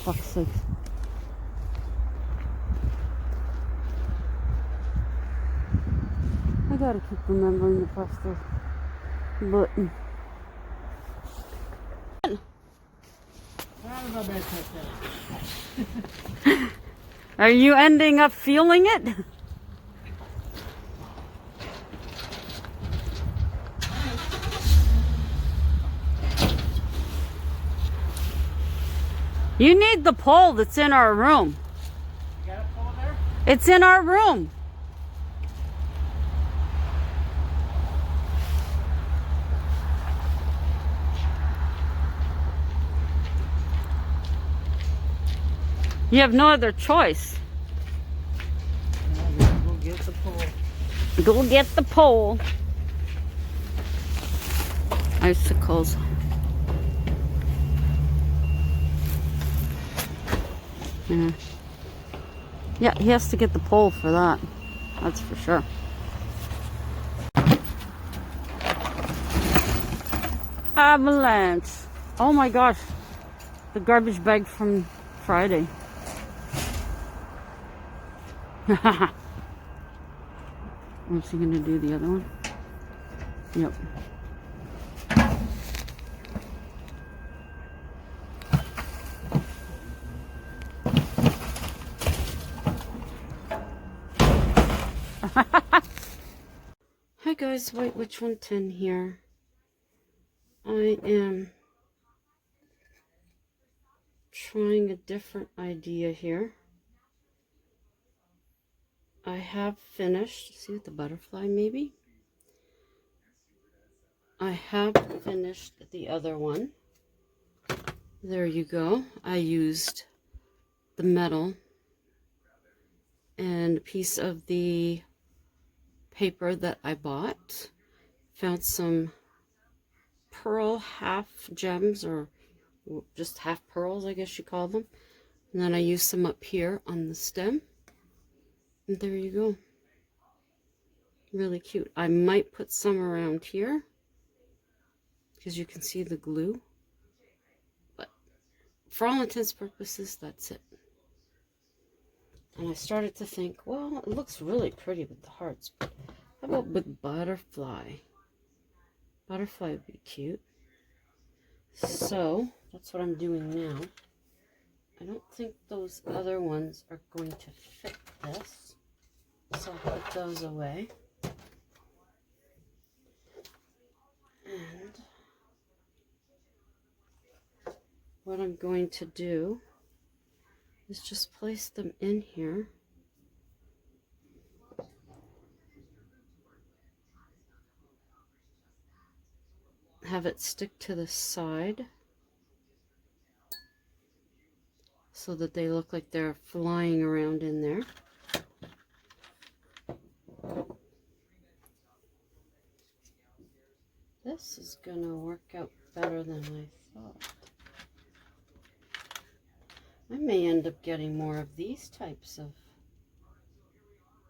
fuck's sake. I gotta keep remembering to press the button. Are you ending up feeling it? You need the pole that's in our room. You got a pole there? It's in our room. You have no other choice. Go get the pole. Go get the pole. Icicles. Yeah. Yeah, he has to get the pole for that. That's for sure. Avalanche. Oh my gosh. The garbage bag from Friday. What's he gonna do, the other one? Yep. Hi guys, White Witch 110 here. I am trying a different idea here. I have finished, see with the butterfly maybe? I have finished the other one. There you go. I used the metal and a piece of the paper that I bought. Found some pearl half gems, or just half pearls, I guess you call them. And then I used some up here on the stem. And there you go. Really cute. I might put some around here because you can see the glue. But for all intents and purposes, that's it. And I started to think, well, it looks really pretty with the hearts, but how about with butterfly? Butterfly would be cute. So that's what I'm doing now. I don't think those other ones are going to fit this, so I'll put those away. And what I'm going to do is just place them in here. Have it stick to the side so that they look like they're flying around in there. This is gonna work out better than I thought. I may end up getting more of these types of...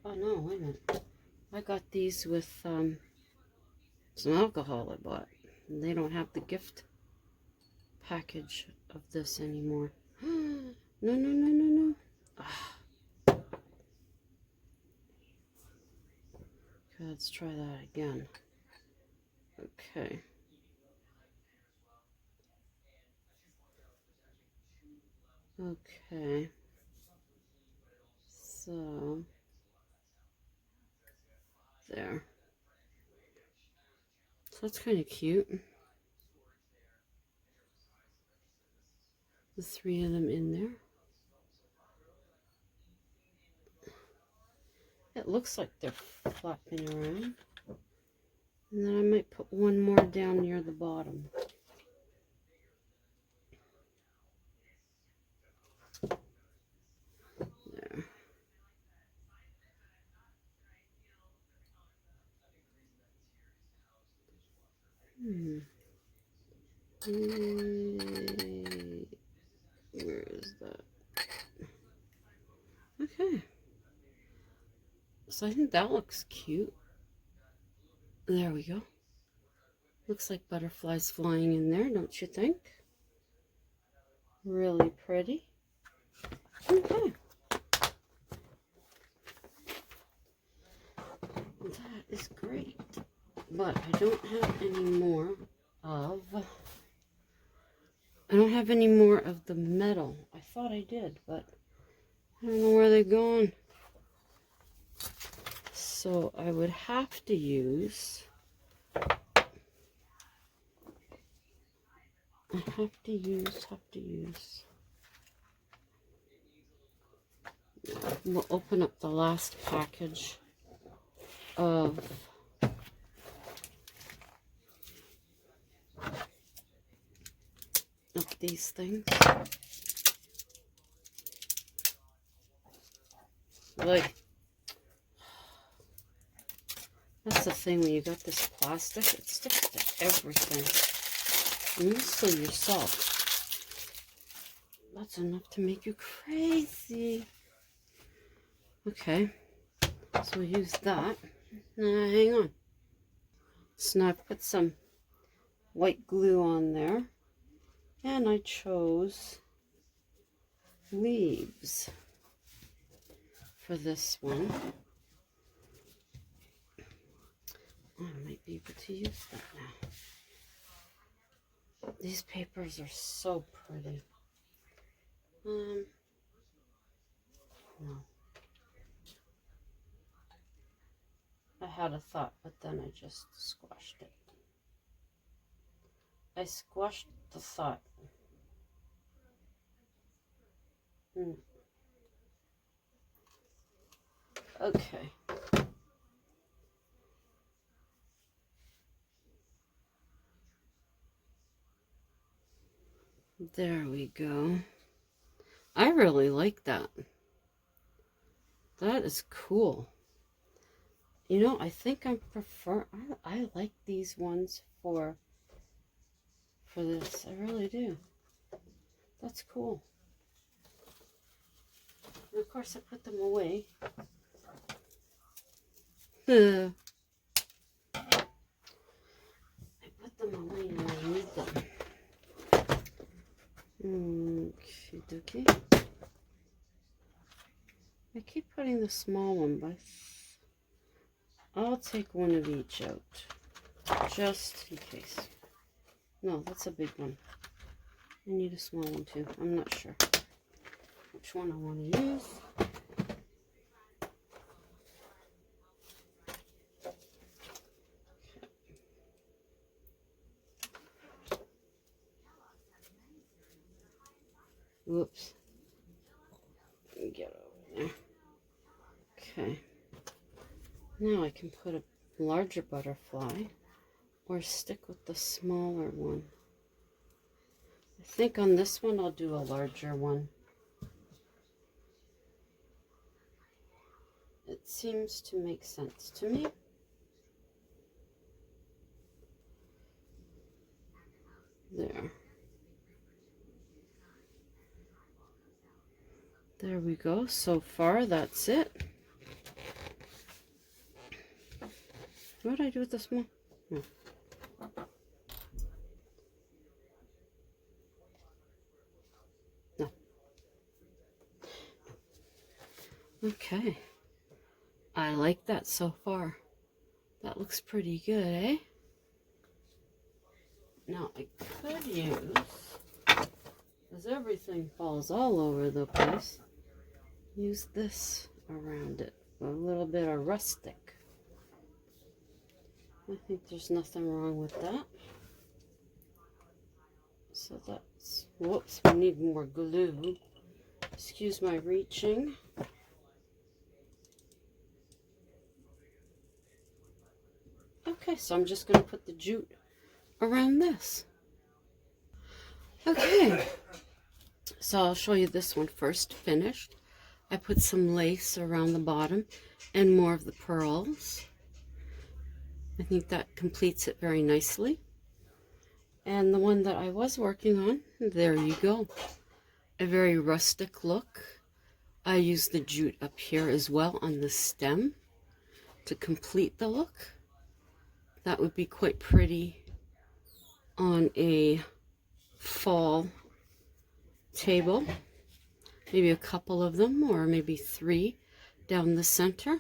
Oh no, wait a minute. I got these with some alcohol I bought. And they don't have the gift package of this anymore. No, no, no, no, no. Ah. Okay, let's try that again. Okay. Okay. So, there. So that's kind of cute. The three of them in there. It looks like they're flapping around. And then I might put one more down near the bottom. There. Where is that? Okay. So I think that looks cute. There we go. Looks like butterflies flying in there, don't you think? Really pretty. don't have any more of... I don't have any more of the metal. I thought I did, but I don't know where they're going. So I would have to use... We'll open up the last package of these things. Like, that's the thing when you got this plastic, it sticks to everything. And mostly yourself. That's enough to make you crazy. Okay, so we'll use that. Now, hang on. So now I've put some white glue on there. And I chose leaves for this one. I might be able to use that now. These papers are so pretty. No. I had a thought, but then I just squashed it. I squashed the thought. Okay. There we go. I really like that. That is cool. You know, I think I prefer, I like these ones for this. I really do. That's cool. And of course I put them away. I put them away when I need them. Okay, dokie. I keep putting the small one, but I'll take one of each out. Just in case. No, that's a big one. I need a small one too. I'm not sure which one I want to use. Whoops. Get over there. Okay. Now I can put a larger butterfly or stick with the smaller one. I think on this one I'll do a larger one. It seems to make sense to me. There. There we go. So far, that's it. What did I do with the small? No. No. Okay. I like that so far. That looks pretty good, eh? Now, I could use, as everything falls all over the place, use this around it. A little bit of rustic. I think there's nothing wrong with that. So that's, whoops, we need more glue. Excuse my reaching. Okay, so I'm just going to put the jute around this. Okay, so I'll show you this one first, finished. I put some lace around the bottom and more of the pearls. I think that completes it very nicely. And the one that I was working on, there you go. A very rustic look. I used the jute up here as well on the stem to complete the look. That would be quite pretty on a fall table. Maybe a couple of them, or maybe 3 down the center.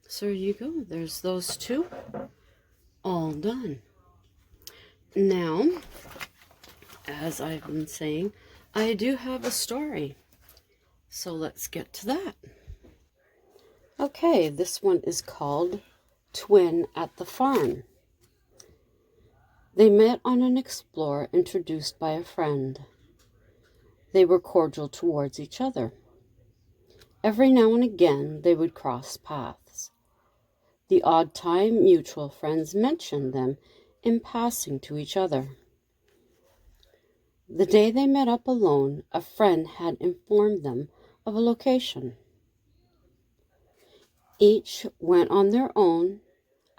So there you go. There's those two. all done. Now, as I've been saying, I do have a story. So let's get to that. Okay, this one is called Twin at the Farm. They met on an explorer introduced by a friend. They were cordial towards each other. Every now and again they would cross paths. The odd time mutual friends mentioned them in passing to each other. The day they met up alone, a friend had informed them of a location. Each went on their own,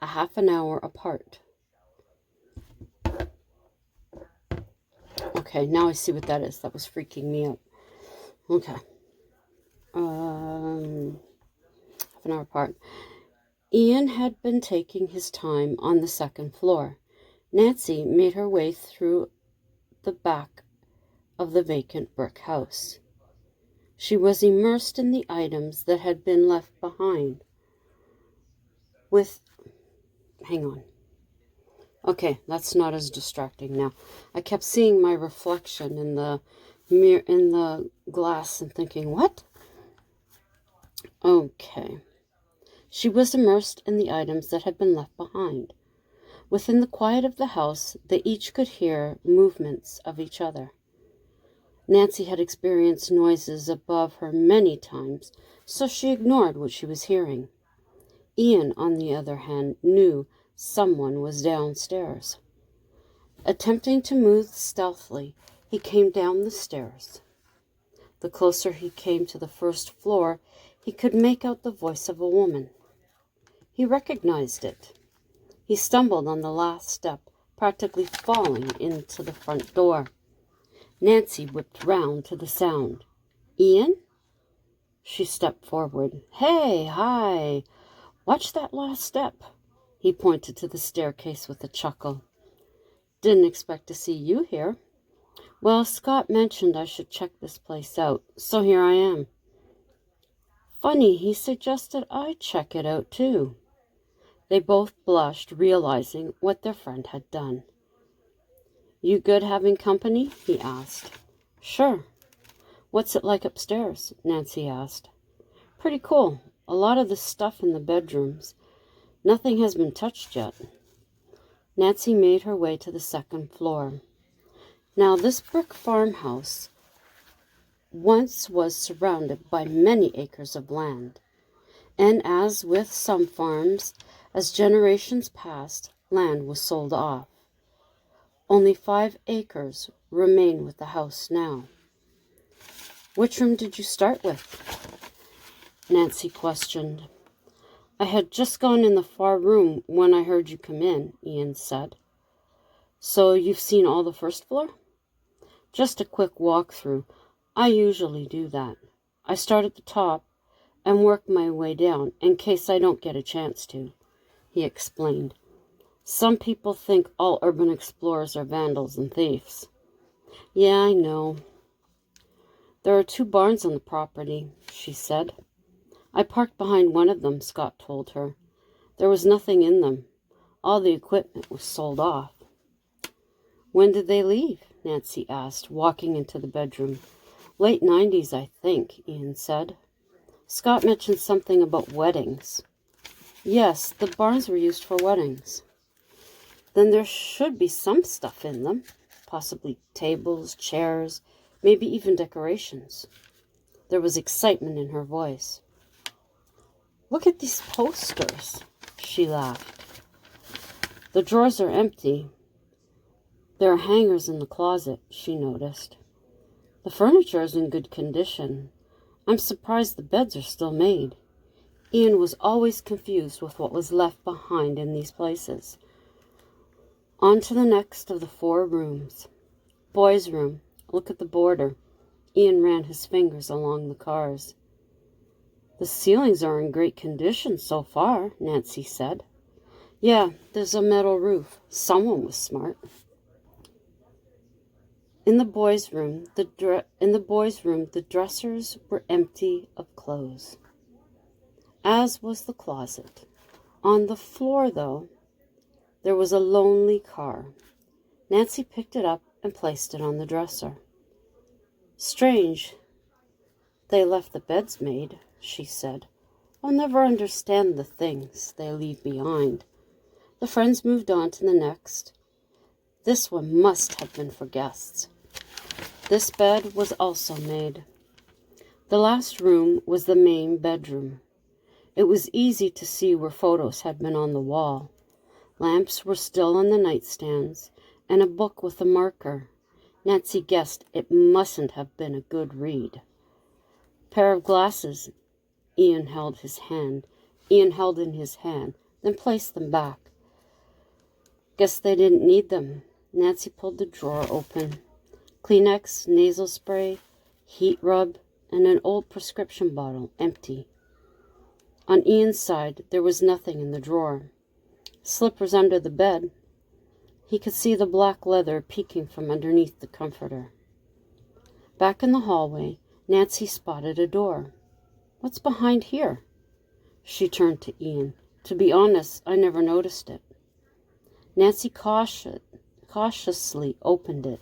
a half an hour apart. Okay, now I see what that is. That was freaking me out. Okay. Half an hour apart. Ian had been taking his time on the second floor. Nancy made her way through the back of the vacant brick house. She was immersed in the items that had been left behind. Hang on. Okay, that's not as distracting now. I kept seeing my reflection in the mirror, in the glass, and thinking, what? Okay. She was immersed in the items that had been left behind. Within the quiet of the house, they each could hear movements of each other. Nancy had experienced noises above her many times, so she ignored what she was hearing. Ian, on the other hand, knew someone was downstairs. Attempting to move stealthily, he came down the stairs. The closer he came to the first floor, he could make out the voice of a woman. He recognized it. He stumbled on the last step, practically falling into the front door. Nancy whipped round to the sound. Ian? She stepped forward. Hey, hi. Watch that last step. He pointed to the staircase with a chuckle. Didn't expect to see you here. Well, Scott mentioned I should check this place out, so here I am. Funny, he suggested I check it out too. They both blushed, realizing what their friend had done. You good having company? He asked. Sure. What's it like upstairs? Nancy asked. Pretty cool. A lot of the stuff in the bedrooms. Nothing has been touched yet. Nancy made her way to the second floor. Now, this brick farmhouse once was surrounded by many acres of land, and as with some farms, as generations passed, land was sold off. Only 5 acres remain with the house now. Which room did you start with? Nancy questioned. I had just gone in the far room when I heard you come in, Ian said. So you've seen all the first floor? Just a quick walk-through. I usually do that. I start at the top and work my way down in case I don't get a chance to, he explained. Some people think all urban explorers are vandals and thieves. Yeah, I know. There are 2 barns on the property, she said. I parked behind one of them, Scott told her. There was nothing in them. All the equipment was sold off. When did they leave? Nancy asked, walking into the bedroom. Late 90s, I think, Ian said. Scott mentioned something about weddings. Yes, the barns were used for weddings. Then there should be some stuff in them, possibly tables, chairs, maybe even decorations. There was excitement in her voice. Look at these posters, she laughed. The drawers are empty. There are hangers in the closet, she noticed. The furniture is in good condition. I'm surprised the beds are still made. Ian was always confused with what was left behind in these places. On to the next of the 4 rooms. Boys' room. Look at the border. Ian ran his fingers along the cars. The ceilings are in great condition so far, Nancy said. Yeah, there's a metal roof. Someone was smart. In the boys' room, the dressers were empty of clothes, as was the closet. On the floor, though, there was a lonely car. Nancy picked it up and placed it on the dresser. "Strange they left the beds made," she said. "I'll never understand the things they leave behind." The friends moved on to the next. This one must have been for guests. This bed was also made. The last room was the main bedroom. It was easy to see where photos had been on the wall. Lamps were still on the nightstands, and a book with a marker. Nancy guessed it mustn't have been a good read. Pair of glasses Ian held in his hand, then placed them back. Guess they didn't need them. Nancy pulled the drawer open. Kleenex, nasal spray, heat rub, and an old prescription bottle, empty. On Ian's side, there was nothing in the drawer. Slippers under the bed. He could see the black leather peeking from underneath the comforter. Back in the hallway, Nancy spotted a door. "What's behind here?" She turned to Ian. "To be honest, I never noticed it." Nancy cautiously opened it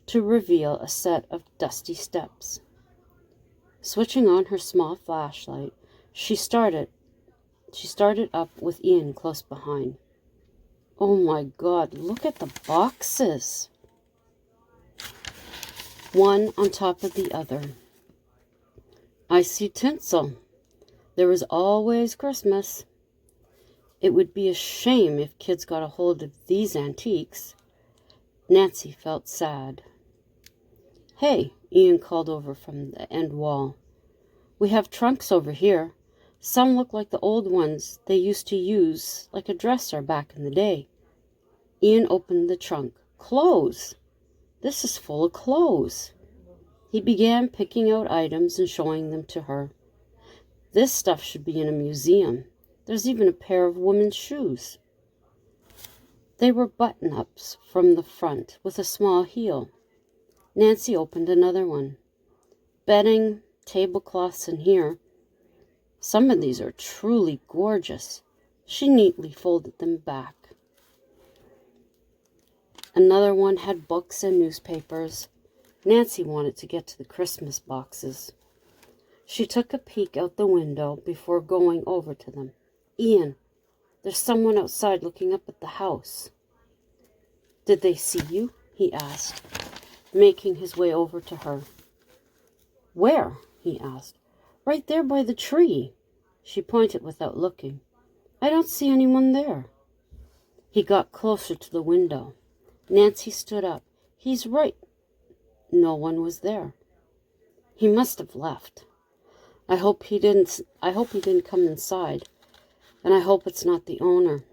to reveal a set of dusty steps. Switching on her small flashlight, she started up with Ian close behind. "Oh my God, look at the boxes!" One on top of the other. "I see tinsel. There is always Christmas. It would be a shame if kids got a hold of these antiques." Nancy felt sad. "Hey," Ian called over from the end wall. "We have trunks over here. Some look like the old ones they used to use like a dresser back in the day." Ian opened the trunk. "Clothes! This is full of clothes." He began picking out items and showing them to her. "This stuff should be in a museum. There's even a pair of women's shoes." They were button-ups from the front with a small heel. Nancy opened another one. "Bedding, tablecloths in here. Some of these are truly gorgeous." She neatly folded them back. Another one had books and newspapers. Nancy wanted to get to the Christmas boxes. She took a peek out the window before going over to them. "Ian, there's someone outside looking up at the house." "Did they see you?" he asked, making his way over to her. "Where?" he asked. "Right there by the tree." She pointed without looking. "I don't see anyone there." He got closer to the window. Nancy stood up. "He's right." No one was there. "He must have left. I hope he didn't come inside. And I hope it's not the owner."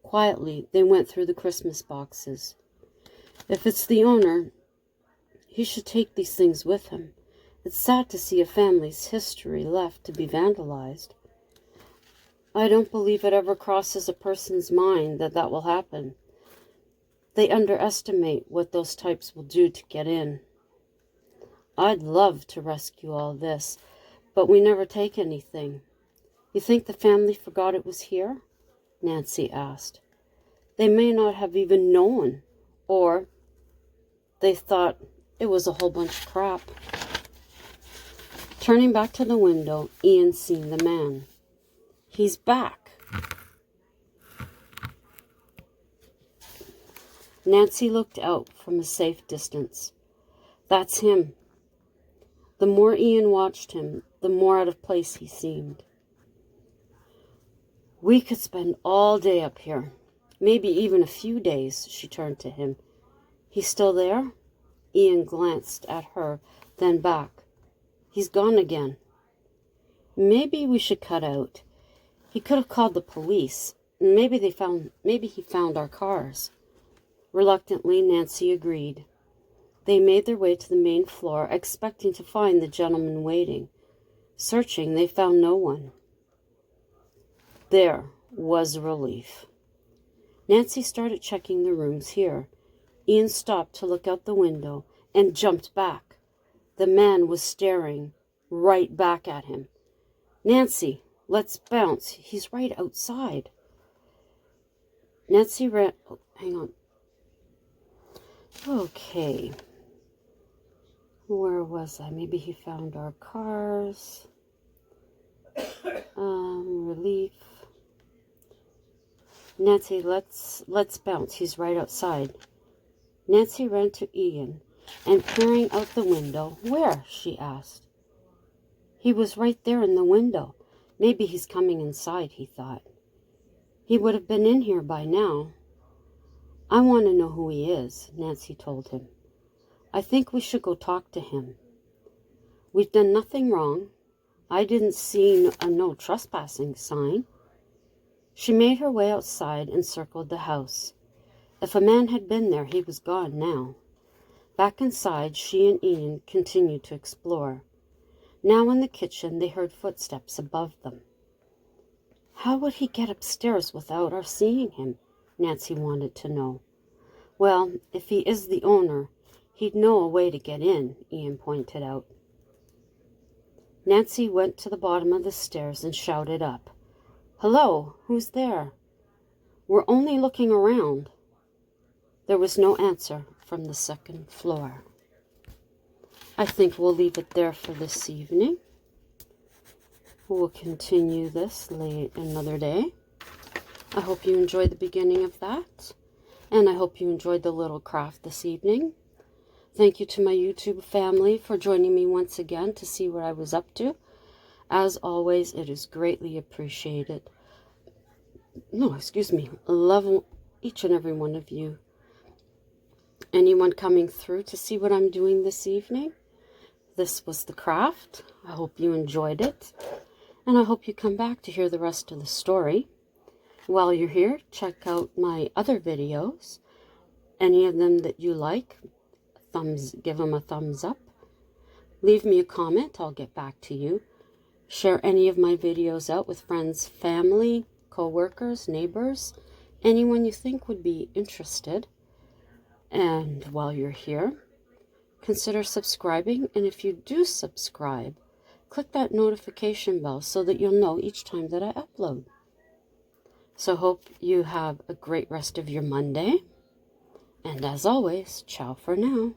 Quietly, they went through the Christmas boxes. "If it's the owner, he should take these things with him. It's sad to see a family's history left to be vandalized." "I don't believe it ever crosses a person's mind that will happen. They underestimate what those types will do to get in." "I'd love to rescue all this, but we never take anything." "You think the family forgot it was here?" Nancy asked. "They may not have even known, or they thought it was a whole bunch of crap." Turning back to the window, Ian seen the man. "He's back." Nancy looked out from a safe distance. "That's him." The more Ian watched him, the more out of place he seemed. "We could spend all day up here, maybe even a few days." She turned to him. "He's still there?" Ian glanced at her, then back. "He's gone again." "Maybe we should cut out. He could have called the police. Maybe he found our cars." Reluctantly, Nancy agreed. They made their way to the main floor, expecting to find the gentleman waiting. Searching, they found no one. There was relief. Nancy started checking the rooms here. Ian stopped to look out the window and jumped back. The man was staring right back at him. "Nancy, let's bounce. He's right outside." Nancy ran... Oh, hang on. Okay. Where was I? Maybe he found our cars. Relief. Nancy, let's bounce. He's right outside. Nancy ran to Ian and peering out the window. Where? She asked. He was right there in the window. Maybe he's coming inside, he thought. He would have been in here by now. I want to know who he is, Nancy told him. I think we should go talk to him. We've done nothing wrong. I didn't see a no trespassing sign. She made her way outside and circled the house. If a man had been there, he was gone now. Back inside, she and Ian continued to explore. Now in the kitchen, they heard footsteps above them. How would he get upstairs without our seeing him? Nancy wanted to know. Well, if he is the owner, he'd know a way to get in, Ian pointed out. Nancy went to the bottom of the stairs and shouted up. Hello, who's there? We're only looking around. There was no answer from the second floor. I think we'll leave it there for this evening. We'll continue this another day. I hope you enjoyed the beginning of that. And I hope you enjoyed the little craft this evening. Thank you to my YouTube family for joining me once again to see what I was up to. As always, it is greatly appreciated. Love each and every one of you. Anyone coming through to see what I'm doing this evening? This was the craft. I hope you enjoyed it. And I hope you come back to hear the rest of the story. While you're here, check out my other videos. Any of them that you like, give them a thumbs up. Leave me a comment. I'll get back to you. Share any of my videos out with friends, family, co-workers, neighbors, anyone you think would be interested. And while you're here, consider subscribing. And if you do subscribe, click that notification bell so that you'll know each time that I upload. So hope you have a great rest of your Monday. And as always, ciao for now.